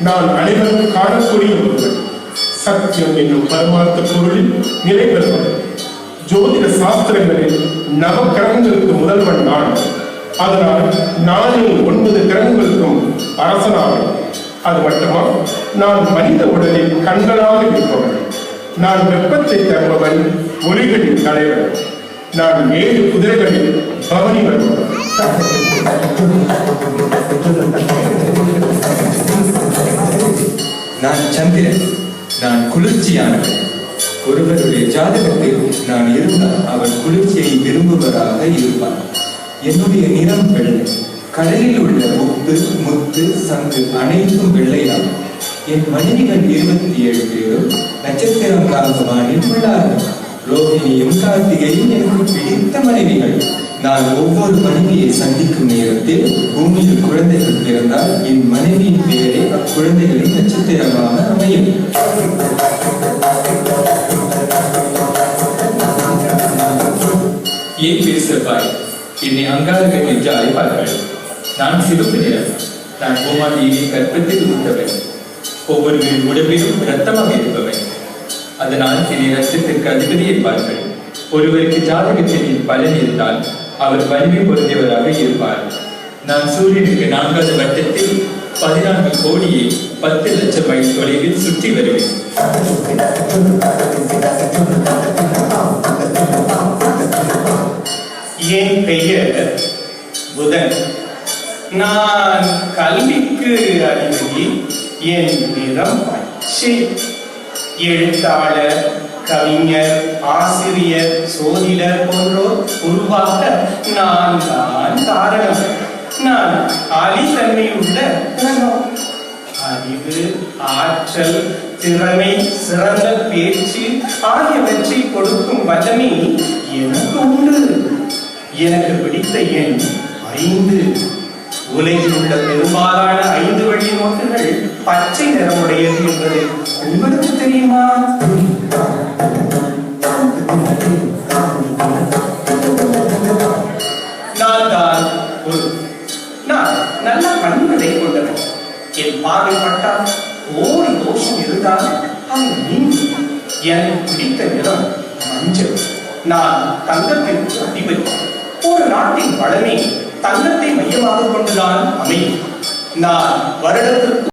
நான் அனைவரும் காணக்கூடிய ஒருவன். சத்தியம் என்னும் பரமார்த்த பொருளில் நிலை பெறுவன். ஜோதிட சாஸ்திரங்களில் நவ கிரகங்களுக்கு முதல்வன் நான். அதனால் நானே 9 கிரகங்களுக்கும் அரசனாவேன். அது மட்டுமா, நான் மனித உடலில் கண்களாக இருப்பவன். நான் வெப்பத்தை தருபவன், ஒளிகளின் தலைவன். நான் 7 குதிரைகளில் பவனி வருபவன். நான் சந்திரன். நான் குளிர்ச்சியானவன். ஒருவருடைய ஜாதகத்தில் நான் இருந்தால் அவர் குளிர்ச்சியை விரும்புவராக இருப்பார். என்னுடைய நிறம் வெள்ளை. கடலில் உள்ள உப்பு, முத்து, சங்கு அனைத்தும் வெள்ளைதான். என் மனைவிகள் 27 பேரும் நட்சத்திரம் காரணமானில் உள்ளார்கள். ரோஹிணியும் கார்த்திகையும் எனக்கு பிடித்த மனைவிகள். நான் ஒவ்வொரு மனைவியை சந்திக்கும் நேரத்தில் பூமியில் குழந்தைகள் பிறந்தால் என் மனைவியின் பெயரே அக்குழந்தைகளின் நட்சத்திரமாக அமையும். ஏன் பேசுவாய்? என்னை அங்காளர்கள் என்று அழைப்பார்கள். நான் சிவப்பு நிறம். நான் பூமாதேவியை கற்பத்தில் ஊட்டவன். ஒவ்வொருவரின் உடம்பிலும் இரத்தமாக இருப்பவன். அதனால் என்னை ரத்தத்திற்கு அதிபதி இருப்பார்கள். ஒருவருக்கு ஜாதகத்தில் பலன் இருந்தால் அவர் வலிமை பொருந்தியவராக இருப்பார். நான் சூரியனுக்கு 4வது வட்டத்தில் 14 கோடியே 10 லட்சம் மைல் தொலைவில் சுற்றி வருவேன். என் பெயர் புதன். நான் கல்விக்கு அறிவி. என் நிறம் பச்சை. எழுத்தாளர், கவிஞர், ஆசிரியர், சோதிடர் போன்றோர் உருவாக்க நான் தான் காரணம். நான் ஆளித்தன்மையுள்ள கிரகம். அறிவு, ஆற்றல், திறமை, சிறந்த பேச்சு ஆகியவற்றை கொடுக்கும் வல்லமை எனக்கு உண்டு. எனக்கு பிடித்த எண் 5. உலகில் உள்ள பெரும்பாலான 5 வழி நோட்டுகள் பச்சை நிறமுடையது என்பது உங்களுக்கு தெரியுமா? நான் நல்ல கண்களை கொண்டவன். என் பார்வைப்பட்டால் ஓடி தோஷம் இருந்தால் அது நீங்கும். எனக்கு பிடித்த நிறம் மஞ்சள். நான் தங்கத்திற்கு அதிபதி. ஒரு நாட்டின் வளமே தங்கத்தை மையமாக கொண்டுதான் அமையும். நான் வருடத்திற்கு